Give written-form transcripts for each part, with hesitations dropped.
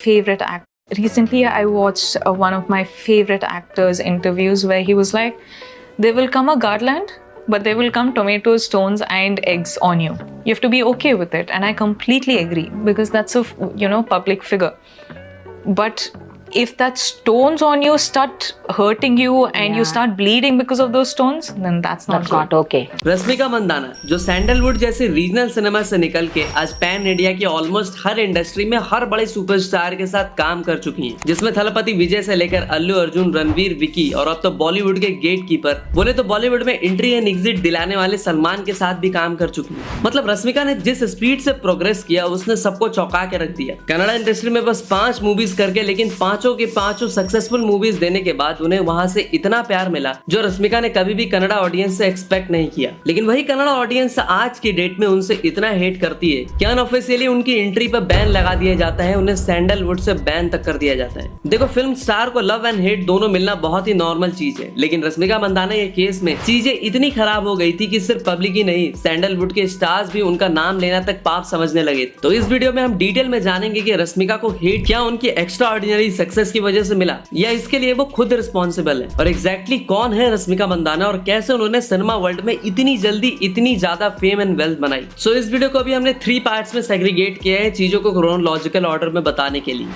favorite act. Recently, I watched one of my favorite actors' interviews where he was like, "There will come a Garland, but there will come tomatoes, stones, and eggs on you. You have to be okay with it." And I completely agree because that's a public figure. But if that stones on you start hurting you and you start bleeding because of those stones, then that's not okay. Rashmika Mandanna जो sandalwood जैसे regional cinema से निकल के आज pan India की almost हर industry में हर बड़े superstar के साथ काम कर चुकी हैं, जिसमें थलपति विजय से लेकर अल्लू अर्जुन, रणवीर, विकी और अब तो बॉलीवुड के गेट कीपर बोले तो बॉलीवुड में एंट्री एंड एग्जिट दिलाने वाले सलमान के साथ भी काम कर चुकी है। मतलब रश्मिका ने जिस स्पीड से प्रोग्रेस किया उसने सबको चौंका के रख दिया। कन्नड़ा इंडस्ट्री में बस 5 मूवीज करके लेकिन पांचों के पांचों सक्सेसफुल मूवीज देने के बाद उन्हें वहां से इतना प्यार मिला जो रश्मिका ने कभी भी कन्नड़ा ऑडियंस से एक्सपेक्ट नहीं किया। लेकिन वही कन्नड़ा ऑडियंस आज की डेट में उनसे इतना हेट करती है कि अनऑफिशियली उनकी एंट्री पर बैन लगा दिया जाता है, उन्हें सैंडलवुड से बैन तक कर दिया जाता है। देखो, फिल्म स्टार को लव एंड हेट दोनों मिलना बहुत ही नॉर्मल चीज है, लेकिन रश्मिका मंदाना के केस में चीजें इतनी खराब हो गई थी कि सिर्फ पब्लिक ही नहीं, सैंडलवुड के स्टार्स भी उनका नाम लेना तक पाप समझने लगे। तो इस वीडियो में हम डिटेल में जानेंगे कि रश्मिका को हेट क्या उनकी एक्स्ट्रा ऑर्डिनरी सक्सेस की वजह से मिला या इसके लिए वो खुद रिस्पॉन्सिबल है, और एग्जैक्टली कौन है रश्मिका मंदाना और कैसे उन्होंने सिनेमा वर्ल्ड में इतनी जल्दी इतनी ज्यादा फेम एंड वेल्थ बनाई। सो इस वीडियो को अभी हमने 3 पार्ट्स में सेग्रीगेट किया है चीजों को क्रोनोलॉजिकल ऑर्डर में बताने के लिए।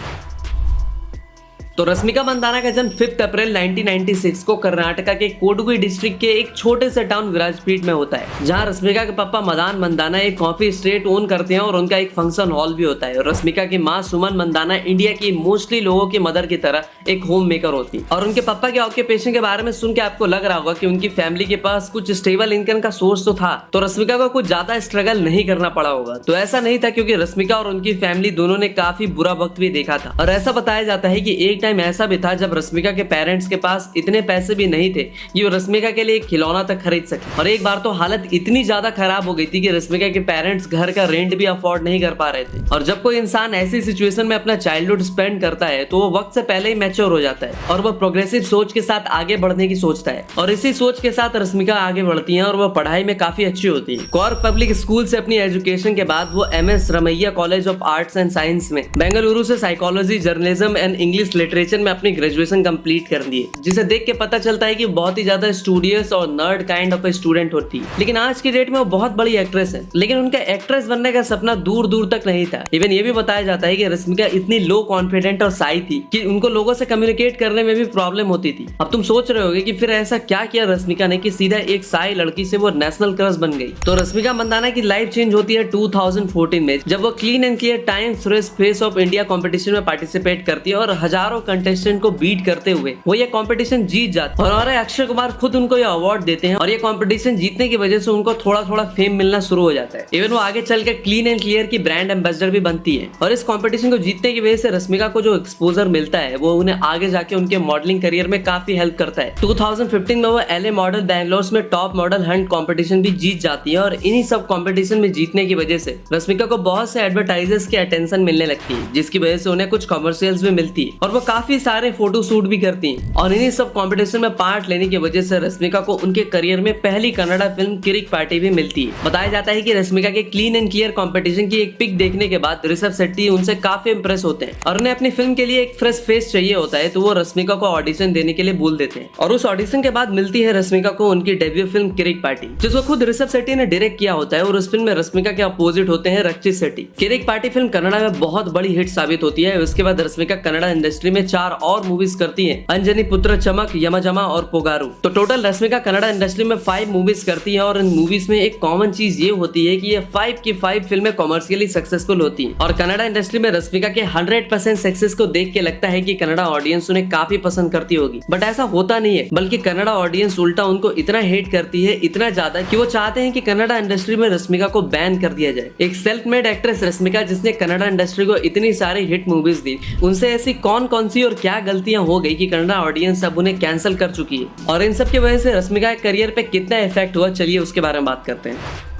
तो रश्मिका मंदाना का जन्म 5 अप्रैल 1996 को कर्नाटका के कोडगु डिस्ट्रिक्ट के एक छोटे से टाउन विराजपेट में होता है, जहां रश्मिका के पापा मदान मंदाना एक कॉफी स्टेट ओन करते हैं और उनका एक फंक्शन हॉल भी होता है। और रश्मिका की मां सुमन मंदाना इंडिया की मोस्टली लोगों की मदर की तरह एक होम मेकर होती है। और उनके पापा के ऑक्यूपेशन के बारे में सुन के आपको लग रहा होगा कि उनकी फैमिली के पास कुछ स्टेबल इनकम का सोर्स तो था, तो रश्मिका को कुछ ज्यादा स्ट्रगल नहीं करना पड़ा होगा। तो ऐसा नहीं था, क्योंकि रश्मिका और उनकी फैमिली दोनों ने काफी बुरा वक्त भी देखा था। और ऐसा बताया जाता है कि एक टाइम ऐसा भी था जब रश्मिका के पेरेंट्स के पास इतने पैसे भी नहीं थे कि वो रश्मिका के लिए एक खिलौना तक खरीद सके। और एक बार तो हालत इतनी ज्यादा खराब हो गई थी कि रश्मिका के पेरेंट्स घर का रेंट भी अफोर्ड नहीं कर पा रहे थे। और जब कोई इंसान ऐसी सिचुएशन में अपना चाइल्डहुड स्पेंड करता है तो वो वक्त से पहले ही मैच्योर हो जाता है और वो प्रोग्रेसिव सोच के साथ आगे बढ़ने की सोचता है। और इसी सोच के साथ रश्मिका आगे बढ़ती है और वो पढ़ाई में काफी अच्छी होती है। कॉर्क पब्लिक स्कूल से अपनी एजुकेशन के बाद वो MS Ramaiah college of arts and science में बेंगलुरु से psychology, journalism and English literature में अपनी ग्रेजुएशन कंप्लीट कर दी है, जिसे देख के पता चलता है कि बहुत ही ज्यादा स्टूडियस और नर्ड काइंड ऑफ स्टूडेंट होती है। लेकिन आज की डेट में वो बहुत बड़ी एक्ट्रेस है, लेकिन उनका एक्ट्रेस बनने का सपना दूर दूर तक नहीं था। इवन ये भी बताया जाता है कि रश्मिका इतनी लो कॉन्फिडेंट और साई थी कि उनको लोगों से कम्युनिकेट करने में भी प्रॉब्लम होती थी। अब तुम सोच रहे होगे कि फिर ऐसा क्या किया रश्मिका ने कि सीधा एक साई लड़की से वो नेशनल क्रश बन गई। तो रश्मिका मंदाना की लाइफ चेंज होती है 2014 में, जब वो clean and clear times fresh face of India competition में पार्टिसिपेट करती है और हजारों कंटेस्टेंट को बीट करते हुए वो ये कंपटीशन जीत जाती है। और अक्षय कुमार खुद उनको ये अवार्ड देते हैं और ये कंपटीशन जीतने की वजह से उनको थोड़ा थोड़ा फेम मिलना शुरू हो जाता है। इवन वो आगे चलकर क्लीन एंड क्लियर की ब्रांड एम्बेसडर भी बनती है। और इस कंपटीशन को जीतने की वजह से रश्मिका को जो एक्सपोजर मिलता है वो उन्हें आगे जाके उनके मॉडलिंग करियर में काफी हेल्प करता है। 2015 में वो LA मॉडल बैंगलोर में टॉप मॉडल हंट कंपटीशन भी जीत जाती है। और इन्हीं सब कंपटीशन में जीतने की वजह से रश्मिका को बहुत से एडवर्टाइजर्स की अटेंशन मिलने लगती है, जिसकी वजह से उन्हें कुछ कमर्शियल्स भी मिलती है और वो काफी सारे फोटो शूट भी करती है। और इन्हीं सब कंपटीशन में पार्ट लेने की वजह से रश्मिका को उनके करियर में पहली कन्नड़ा फिल्म किरिक पार्टी भी मिलती है। बताया जाता है कि रश्मिका के क्लीन एंड क्लियर कंपटीशन की एक पिक देखने के बाद ऋषभ शेट्टी उनसे काफी इंप्रेस होते हैं और उन्हें अपनी फिल्म के लिए एक फ्रेश फेस चाहिए होता है, तो वो रश्मिका को ऑडिशन देने के लिए बोल देते हैं। और उस ऑडिशन के बाद मिलती है रश्मिका को उनकी डेब्यू फिल्म किरिक पार्टी, जिसको खुद ऋषभ शेट्टी ने डायरेक्ट किया होता है। और उस फिल्म में रश्मिका के अपोजिट होते हैं रक्षित शेट्टी। किरिक पार्टी फिल्म कन्नड़ा में बहुत बड़ी हिट साबित होती है। उसके बाद रश्मिका कन्नड़ा इंडस्ट्री में 4 और मूवीज करती है, अंजनी पुत्र, चमक, यमजमा और पोगारू। तो टोटल रश्मिका कन्नड़ा इंडस्ट्री में 5 मूवीज करती है। और इन मूवीज में एक कॉमन चीज ये होती है कि ये 5 की 5 फिल्में कॉमर्शियली सक्सेसफुल होती हैं। और कन्नड़ा इंडस्ट्री में रश्मिका के 100% सक्सेस को देख के लगता है कि कन्नड़ा ऑडियंस उन्हें काफी पसंद करती होगी, बट ऐसा होता नहीं है, बल्कि कन्नड़ा ऑडियंस उल्टा उनको इतना हेट करती है, इतना ज्यादा कि वो चाहते हैं कि कन्नड़ा इंडस्ट्री में रश्मिका को बैन कर दिया जाए। एक सेल्फ मेड एक्ट्रेस रश्मिका, जिसने कन्नड़ा इंडस्ट्री को इतनी सारी हिट मूवीज दी, उनसे ऐसी कौन कौन सी और क्या गलतियां हो गई कि कन्नड़ा ऑडियंस अब उन्हें कैंसिल कर चुकी है। और इन सब की वजह से रश्मिका के करियर पे कितना इफेक्ट हुआ, चलिए उसके बारे में बात करते हैं।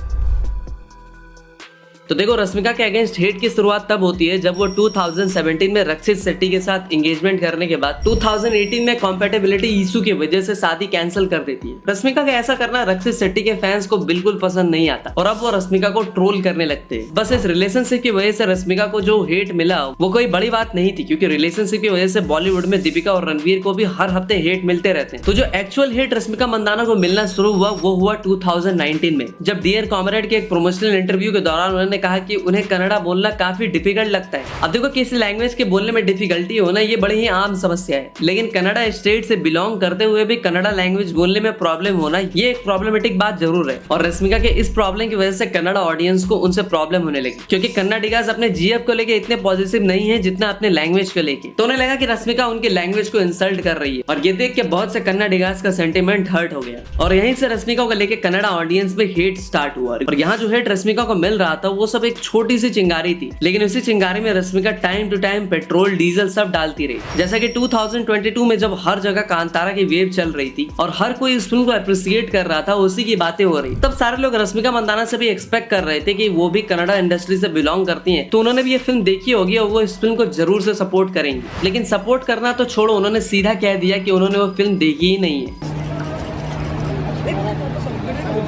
तो देखो, रश्मिका के अगेंस्ट हेट की शुरुआत तब होती है जब वो 2017 में रक्षित शेट्टी के साथ एंगेजमेंट करने के बाद 2018 में कॉम्पेटेबिलिटी इशू की वजह से शादी कैंसिल कर देती है। रश्मिका का ऐसा करना रक्षित शेट्टी के फैंस को बिल्कुल पसंद नहीं आता और अब वो रश्मिका को ट्रोल करने लगते हैं। बस इस रिलेशनशिप की वजह से रश्मिका को जो हेट मिला वो कोई बड़ी बात नहीं थी, क्योंकि रिलेशनशिप की वजह से बॉलीवुड में दीपिका और रणवीर को भी हर हफ्ते हेट मिलते रहते हैं। तो जो एक्चुअल हेट रश्मिका मंदाना को मिलना शुरू हुआ वो हुआ 2019 में, जब डियर कॉमरेड के एक प्रोमोशनल इंटरव्यू के दौरान उन्होंने कहा कि उन्हें कन्नड़ा बोलना काफी डिफिकल्ट लगता है। अब देखो, किसी लैंग्वेज के बोलने में डिफिकल्टी होना ये बड़ी ही आम समस्या है, लेकिन कन्नड़ा स्टेट से बिलोंग करते हुए भी कन्नड़ा लैंग्वेज बोलने में प्रॉब्लम होना ये एक प्रॉब्लमेटिक बात जरूर है। और रश्मिका के इस प्रॉब्लम की वजह से कन्नड़ा ऑडियंस को उनसे प्रॉब्लम होने लगी, क्योंकि कन्नडिगास अपने जीएफ को लेके इतने पॉजिटिव नहीं है जितना अपने लैंग्वेज को लेके। तो उन्हें लगा कि रश्मिका उनकी लैंग्वेज को इंसल्ट कर रही है, और ये देख के बहुत से कन्नडिगास का सेंटीमेंट हर्ट हो गया, और यहीं से रश्मिका को लेके कन्नड़ा ऑडियंस में हेट स्टार्ट हुआ। और यहाँ जो हेट रश्मिका को मिल रहा था वो सब एक छोटी सी चिंगारी थी, लेकिन उसी चिंगारी में Rashmika time to time petrol diesel सब डालती रही। जैसा कि 2022 में जब हर जगह कांतारा की वेव चल रही थी और हर कोई इस फिल्म को अप्रिशिएट कर रहा था, उसी की बातें हो रही, तब सारे लोग रश्मिका मंदाना से भी एक्सपेक्ट कर रहे थे कि वो भी कन्नड़ा इंडस्ट्री से बिलोंग करती हैं, तो उन्होंने भी ये फिल्म देखी होगी और वो इस फिल्म को जरूर से सपोर्ट करेंगी। लेकिन सपोर्ट करना तो छोड़ो, उन्होंने सीधा कह दिया कि उन्होंने वो फिल्म देखी ही नहीं है।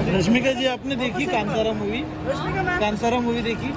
रश्मिका जी, आपने देखी कांतारा मूवी देखी?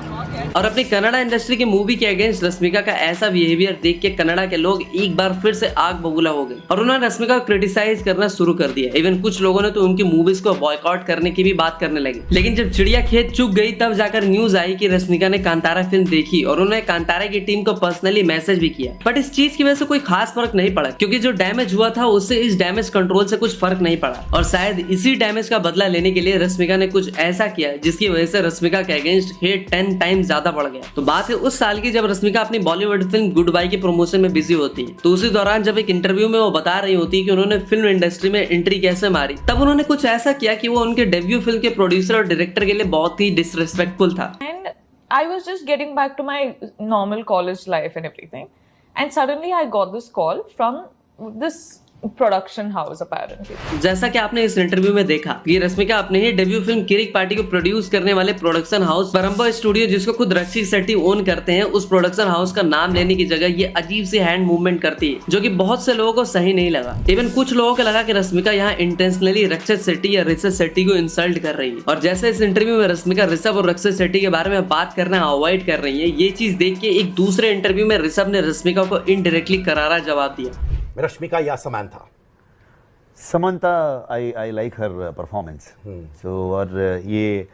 और अपनी कन्नड़ा इंडस्ट्री की मूवी के अगेंस्ट रश्मिका का ऐसा बिहेवियर देख के कन्नड़ा के लोग एक बार फिर से आग बबूला हो गए और उन्होंने रश्मिका को क्रिटिसाइज करना शुरू कर दिया। इवन कुछ लोगों ने तो उनकी मूवीज को बॉयकॉट करने की भी बात करने लगे। लेकिन जब चिड़िया खेत चुग गई तब जाकर न्यूज आई कि रश्मिका ने कांतारा फिल्म देखी और उन्होंने कांतारा की टीम को पर्सनली मैसेज भी किया। बट इस चीज की वजह से कोई खास फर्क नहीं पड़ा, क्योंकि जो डैमेज हुआ था उससे इस डैमेज कंट्रोल से कुछ फर्क नहीं पड़ा, और शायद इसी डैमेज का बदला लेने के लिए रश्मिका ने कुछ ऐसा किया जिसकी वजह से रश्मिका के अगेंस्ट हेट 10 टाइम्स ज्यादा बढ़ गया। तो बात है उस साल की जब रश्मिका अपनी बॉलीवुड फिल्म गुड बाय की प्रमोशन में बिजी होती है। तो उसी दौरान जब एक इंटरव्यू में वो बता रही होती है कि उन्होंने फिल्म इंडस्ट्री में एंट्री कैसे मारी, तब उन्होंने कुछ ऐसा किया कि वो उनके डेब्यू फिल्म के प्रोड्यूसर और डायरेक्टर के लिए बहुत ही डिसरिस्पेक्टफुल था। And I was just getting back to my normal college life and everything, and suddenly I got this call from this production house apparently। जैसा कि आपने इस इंटरव्यू में देखा, ये रश्मिका अपने ही डेब्यू फिल्म किरिक पार्टी को प्रोड्यूस करने वाले प्रोडक्शन हाउस बरम्बा स्टूडियो, जिसको खुद रक्षित शेट्टी ओन करते हैं, उस प्रोडक्शन हाउस का नाम लेने की जगह ये अजीब सी हैंड मूवमेंट करती है, जो कि बहुत से लोगों को सही नहीं लगा। इवन कुछ लोगों को लगा कि रश्मिका यहाँ इंटेंशनली रक्षित शेट्टी या ऋषभ शेट्टी को इंसल्ट कर रही है। और जैसे इस इंटरव्यू में रश्मिका ऋषभ और रक्षित शेट्टी के बारे में बात करना अवॉइड कर रही है, ये चीज देख के एक दूसरे इंटरव्यू में ऋषभ ने रश्मिका को इनडायरेक्टली करारा जवाब दिया। रश्मिका या Samantha? Samantha, I like her performance. So और ये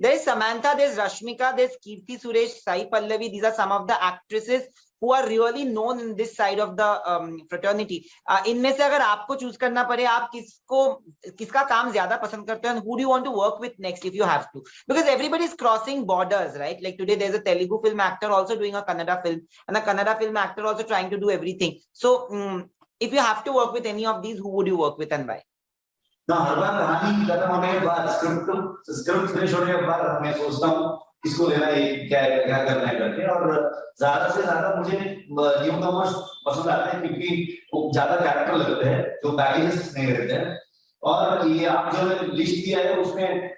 there's Samantha, there's Rashmika, there's Kirti Suresh, Sai Pallavi. These are some of the actresses who are really known in this side of the fraternity. इनमें से अगर आपको choose करना पड़े, आप किसका काम ज्यादा पसंद करते हैं? Who do you want to work with next if you have to? Because everybody is crossing borders, right? Like today there's a Telugu film actor also doing a Kannada film, and a Kannada film actor also trying to do everything. So if you have to work with any of these, who would you work with and why? ना, हर बार कहानी खत्म होने के बाद, script finish होने के बाद मैं सोचता हूँ किसको लेना है, क्या करना है करके। और ज्यादा से ज्यादा मुझे न्यू कमर्स पसंद आते हैं, क्योंकि वो ज्यादा कैरेक्टर लगते हैं, जो बैगेजेस नहीं रहते हैं। और ये आप जो लिस्ट दिया है उसमें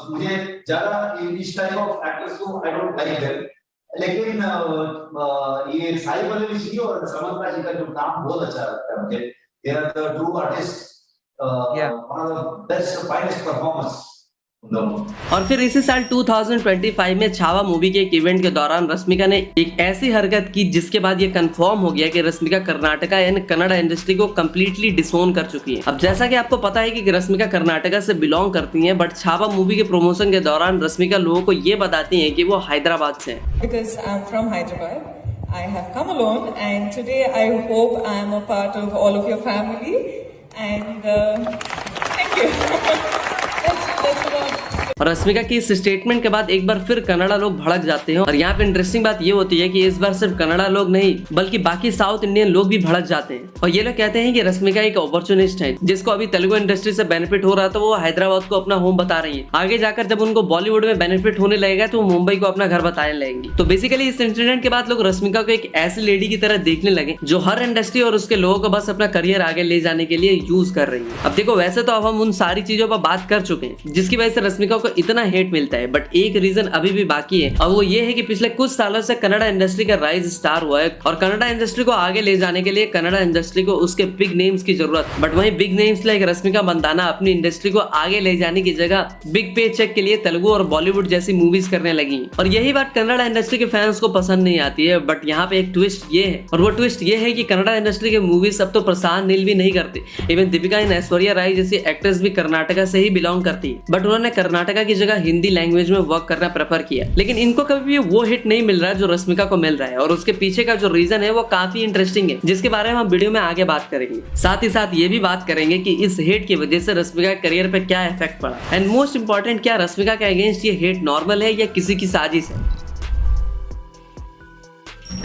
मुझे ज्यादा इस टाइप ऑफ एक्टर्स को आई डोंट लाइक देम, लेकिन ये साई पल्लवी जी और समंथा जी का जो काम बहुत अच्छा लगता है मुझे। They are the true artist, one of the best finest performance. और फिर इसी साल 2025 में छावा मूवी के एक इवेंट के दौरान रश्मिका ने एक ऐसी हरकत की जिसके बाद ये कंफर्म हो गया कि रश्मिका कर्नाटका यानी कन्नड़ा इंडस्ट्री को कम्प्लीटली डिसोन कर चुकी है। अब जैसा कि आपको पता है कि रश्मिका कर्नाटका से बिलोंग करती हैं, बट छावा मूवी के प्रमोशन के दौरान रश्मिका लोगों को ये बताती हैं कि वो हैदराबाद से हैं। Because I'm from Hyderabad, I have come alone, and today I hope I am a part of all of your family, and thank you. That's about. और रश्मिका की इस स्टेटमेंट के बाद एक बार फिर कन्नड़ा लोग भड़क जाते हैं। और यहाँ पे इंटरेस्टिंग बात ये होती है कि इस बार सिर्फ कन्नड़ा लोग नहीं बल्कि बाकी साउथ इंडियन लोग भी भड़क जाते हैं, और ये लोग कहते हैं कि रश्मिका एक अपॉर्चुनिस्ट है, जिसको अभी तेलुगु इंडस्ट्री से बेनिफिट हो रहा था, वो हैदराबाद को अपना होम बता रही है। आगे जाकर जब उनको बॉलीवुड में बेनिफिट होने लगेगा तो वो मुंबई को अपना घर बताने लगेंगी। तो बेसिकली इस इंसिडेंट के बाद लोग रश्मिका को एक ऐसी लेडी की तरह देखने लगे जो हर इंडस्ट्री और उसके लोगों को बस अपना करियर आगे ले जाने के लिए यूज कर रही है। अब देखो, वैसे तो अब हम उन सारी चीजों पर बात कर चुके हैं जिसकी वजह से रश्मिका को को इतना हेट मिलता है, बट एक रीजन अभी भी बाकी है और वो ये है कि पिछले कुछ सालों से कन्नड़ा इंडस्ट्री का राइज स्टार हुआ है और कन्नड़ा इंडस्ट्री को आगे ले जाने के लिए कन्नड़ा इंडस्ट्री को उसके बिग नेम्स की जरूरत। बट वहीं big names like Rashmika Mandanna अपनी इंडस्ट्री को आगे ले जाने की जगह बिग पे चेक के लिए तेलुगु और बॉलीवुड जैसी मूवीज करने लगी और यही बात कन्नड़ा इंडस्ट्री के फैंस को पसंद नहीं आती है। बट यहाँ पे एक ट्विस्ट ये है और वो ट्विस्ट ये है कि कन्नड़ा इंडस्ट्री के मूवीज अब तो प्रशांत नील भी नहीं करते। इवन दीपिका इन ऐश्वर्या राय जैसी एक्ट्रेस भी कर्नाटका से ही बिलोंग करती है, बट उन्होंने कर्नाटका की जगह हिंदी लैंग्वेज में वर्क करना प्रेफर किया। लेकिन इनको कभी भी वो हिट नहीं मिल रहा है जो रश्मिका को मिल रहा है और उसके पीछे का जो रीजन है वो काफी इंटरेस्टिंग है, जिसके बारे में हम वीडियो में आगे बात करेंगे। साथ ही साथ ये भी बात करेंगे कि इस हेट की वजह से रश्मिका के करियर पे क्या इफेक्ट पड़ा एंड मोस्ट इंपॉर्टेंट, क्या रश्मिका के अगेंस्ट ये हेट नॉर्मल है या किसी की साजिश है।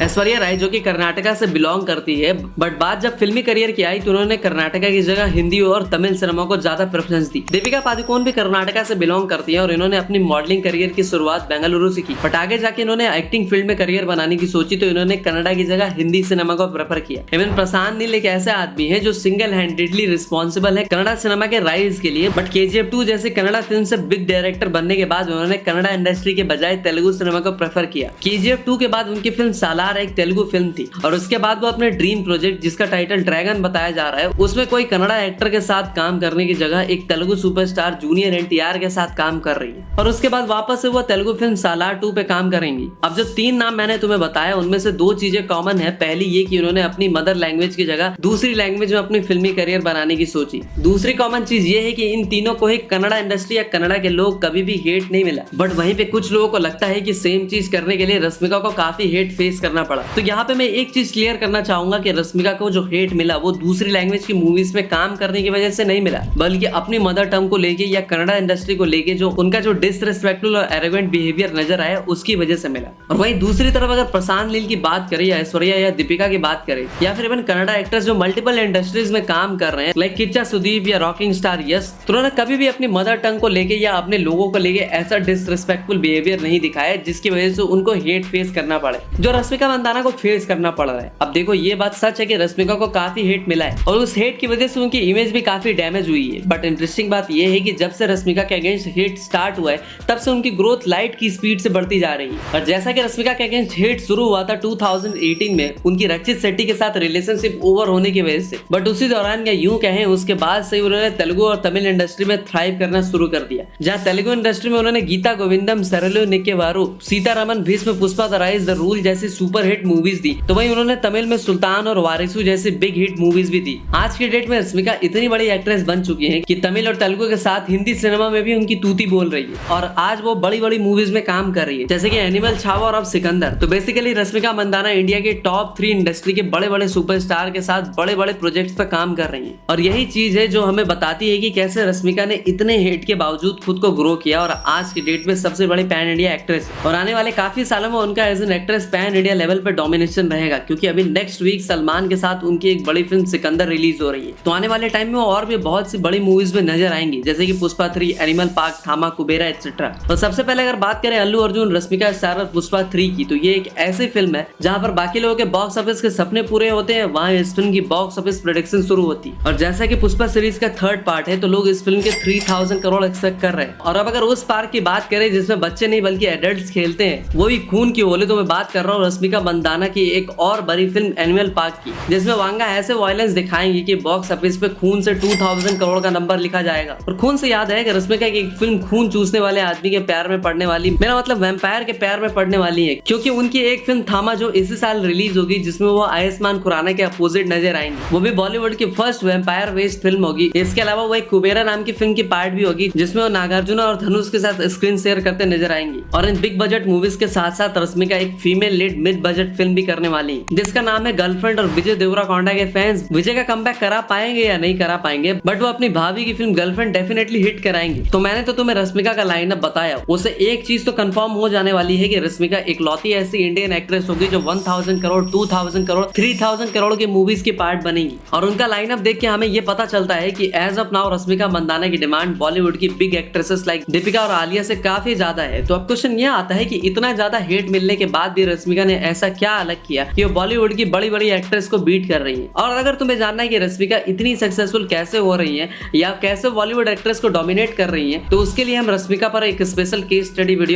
ऐश्वर्या राय जो कि कर्नाटका से बिलोंग करती है, बट बात जब फिल्मी करियर की आई तो उन्होंने कर्नाटका की जगह हिंदी और तमिल सिनेमा को ज्यादा प्रेफरेंस दी। दीपिका पादुकोण भी कर्नाटका से बिलोंग करती है और इन्होंने अपनी मॉडलिंग करियर की शुरुआत बेंगलुरु से की, बट आगे जाके इन्होंने एक्टिंग फील्ड में करियर बनाने की सोची तो इन्होंने कन्नड़ा की जगह हिंदी सिनेमा को प्रेफर किया। इवन प्रशांत नील एक ऐसे आदमी है जो सिंगल हैंडेडली रिस्पॉन्सिबल है कन्नड़ा सिनेमा के राइज के लिए, बट KGF 2 जैसे कन्नड़ा फिल्म से बिग डायरेक्टर बनने के बाद उन्होंने कन्नड़ा इंडस्ट्री के बजाय तेलुगु सिनेमा को प्रेफर किया। KGF 2 के बाद उनकी फिल्म सालार एक तेलुगु फिल्म थी और उसके बाद वो अपने ड्रीम प्रोजेक्ट जिसका टाइटल ड्रैगन बताया जा रहा है उसमें कोई कन्नड़ा एक्टर के साथ काम करने की जगह एक तेलुगु सुपरस्टार जूनियर NTR के साथ काम कर रही है और उसके बाद वापस से वो तेलुगु फिल्म सालार 2 पे काम करेंगी। अब जो 3 नाम मैंने तुम्हें बताया उनमें से 2 चीजें कॉमन है। पहली ये कि उन्होंने अपनी मदर लैंग्वेज की जगह दूसरी लैंग्वेज में अपनी फिल्मी करियर बनाने की सोची। दूसरी कॉमन चीज ये है कि इन तीनों को ही कन्नड़ा इंडस्ट्री या कन्नड़ा के लोग कभी भी हेट नहीं मिला, बट वहीं पे कुछ लोगों को लगता है कि सेम चीज करने के लिए रश्मिका को काफी हेट फेस करना पड़ा। तो यहाँ पे मैं एक चीज क्लियर करना चाहूंगा कि रश्मिका को जो हेट मिला वो दूसरी लैंग्वेज की मूवीज में काम करने की वजह से नहीं मिला, बल्कि अपनी मदर टंग को लेके या कन्नड़ा इंडस्ट्री को लेके जो उनका जो डिसरिस्पेक्टफुल और एरोगेंट बिहेवियर नजर आया उसकी वजह से मिला। और वहीं दूसरी तरफ अगर प्रशांत नील की बात करें या ऐश्वर्या या दीपिका की बात करें या फिर इवन कन्नड़ा एक्टर्स जो मल्टीपल इंडस्ट्रीज में काम कर रहे हैं लाइक किच्चा सुदीप या रॉकिंग स्टार यश, तो उन्होंने कभी भी अपनी मदर टंग को लेके या अपने लोगों को लेके ऐसा डिसरिस्पेक्टफुल बिहेवियर नहीं दिखाया जिसकी वजह से उनको हेट फेस करना पड़े जो रश्मिका मंदाना को फेस करना पड़ रहा है। अब देखो ये बात सच है कि रश्मिका को काफी हेट मिला है और उस हेट की वजह से उनकी इमेज भी काफी डैमेज हुई है, बट इंटरेस्टिंग बात ये है कि जब से रश्मिका के अगेंस्ट हेट स्टार्ट हुआ है तब से उनकी ग्रोथ लाइट की स्पीड से बढ़ती जा रही है। और जैसा कि रश्मिका के अगेंस्ट हेट शुरू हुआ था 2018 में उनकी रक्षित शेट्टी के साथ रिलेशनशिप ओवर होने की वजह से, बट उसी दौरान या यूं कहें उसके बाद से उन्होंने तेलुगु और तमिल इंडस्ट्री में थ्राइव करना शुरू कर दिया। जहाँ तेलुगु इंडस्ट्री में उन्होंने Geetha Govindam, Sarileru Neekevvaru, Sita Ramam, Bheeshma, Pushpa the rise, the rule जैसी सुपर हिट मूवीज दी, तो वहीं उन्होंने तमिल में सुल्तान और वारिसु जैसी बिग हिट मूवीज भी दी। आज की डेट में रश्मिका इतनी बड़ी एक्ट्रेस बन चुकी है कि तमिल और तेलुगु के साथ हिंदी सिनेमा में भी उनकी तूती बोल रही है और आज वो बड़ी बड़ी मूवीज में काम कर रही है जैसे कि एनिमल, छावा और अब सिकंदर। तो बेसिकली रश्मिका मंदाना इंडिया के टॉप 3 इंडस्ट्री के बड़े बड़े सुपरस्टार के साथ बड़े बड़े प्रोजेक्ट्स पर काम कर रही है और यही चीज है जो हमें बताती है कि कैसे रश्मिका ने इतने हेट के बावजूद खुद को ग्रो किया और आज की डेट में सबसे बड़ी पैन इंडिया एक्ट्रेस और आने वाले काफी सालों में उनका as an actress pan India level पर डोमिनेशन रहेगा, क्योंकि अभी नेक्स्ट वीक सलमान के साथ उनकी एक बड़ी फिल्म सिकंदर रिलीज हो रही है। तो आने वाले टाइम में और भी बहुत सी बड़ी मूवीज में नजर आएंगी जैसे कि पुष्पा 3, एनिमल पार्क, थामा, कुबेरा एक्सेट्रा। तो सबसे पहले अगर बात करें अल्लू अर्जुन रश्मिका स्टारर पुष्पा 3 की, तो ये एक ऐसी फिल्म है जहां पर बाकी लोगों के बॉक्स ऑफिस के सपने पूरे होते हैं, वहां इस फिल्म की बॉक्स ऑफिस प्रोडक्शन शुरू होती है। और जैसा कि पुष्पा सीरीज का 3rd पार्ट है तो लोग इस फिल्म के 3000 करोड़ एक्सपेक्ट कर रहे हैं। और अब अगर उस पार्ट की बात करें जिसमें बच्चे नहीं बल्कि एडल्ट खेलते हैं, वो भी खून की बोले तो मैं बात कर रहा हूँ रश्मिका मंदाना की एक और बड़ी फिल्म एनिमल पार्क की, जिसमें वांगा ऐसे वायलेंस दिखाएंगे कि बॉक्स ऑफिस पे खून से 2000 करोड़ का नंबर लिखा जाएगा। और खून से याद है कि रश्मिका की एक फिल्म खून चूसने वाले आदमी के प्यार में पड़ने वाली, मेरा मतलब वैम्पायर के प्यार में पड़ने वाली है, क्योंकि उनकी एक फिल्म थामा जो इसी साल रिलीज होगी जिसमें वो आयुष्मान खुराना के अपोजिट नजर आएंगे, वो भी बॉलीवुड की फर्स्ट वैम्पायर बेस्ड फिल्म होगी। इसके अलावा वो एक कुबेरा नाम की फिल्म की पार्ट भी होगी जिसमें वो नागार्जुन और धनुष के साथ स्क्रीन शेयर करते नजर आएंगी। और इन बिग बजट मूवीज के साथ साथ रश्मिका एक female lead mid budget film भी करने वाली है जिसका नाम है गर्लफ्रेंड। और विजय देवराकोंडा के फैंस विजय का कमबैक करा पाएंगे या नहीं करा पाएंगे, बट वो अपनी भाभी की फिल्म गर्लफ्रेंड डेफिनेटली हिट कराएंगे। तो मैंने तो तुम्हें रश्मिका का लाइनअप बताया, उसे एक चीज तो कंफर्म हो जाने वाली है कि रश्मिका इकलौती ऐसी इंडियन एक्ट्रेस होगी जो 1000 करोड़, 2000 करोड़, 3000 करोड़ की मूवीज की पार्ट बनेगी। और उनका लाइनअप देख के हमें ये पता चलता है कि as of now Rashmika Mandanna की डिमांड बॉलीवुड की बिग एक्ट्रेसेस लाइक दीपिका और आलिया से काफी ज्यादा है। तो अब क्वेश्चन ये आता है कि इतना ज्यादा हेट मिलने के बाद भी रश्मिका ने ऐसा क्या अलग किया कि वो बॉलीवुड की बड़ी बड़ी एक्ट्रेस को बीट कर रही है। और अगर तुम्हें जानना है कि रश्मिका इतनी सक्सेसफुल कैसे हो रही है या कैसे बॉलीवुड एक्ट्रेस को डोमिनेट कर रही है, तो उसके लिए हम रश्मिका पर एक स्पेशल केस स्टडी वीडियो